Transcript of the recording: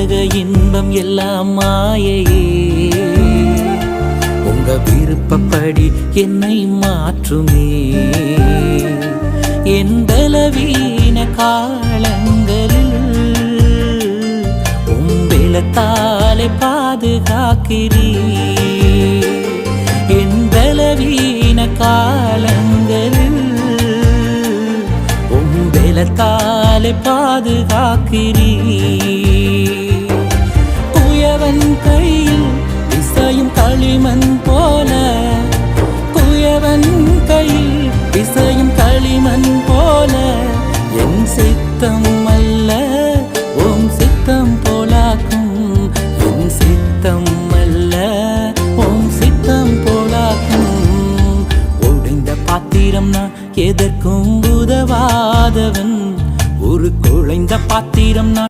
உலக இன்பம் எல்லாம் மாயையே. உங்க விருப்பப்படி என்னை மாற்றுமே. என் பலவீன காலங்களில் உம்பெலத்தாலே பாதுகாக்கிறீ. என் பலவீன காலங்களில் உம்பெலத்தாலே பாதுகாக்கிறீ. குயவன் கையில் விசையும் களிமண் போல, குயவன் கையில் விசையும் களிமண் போல என் சித்தம்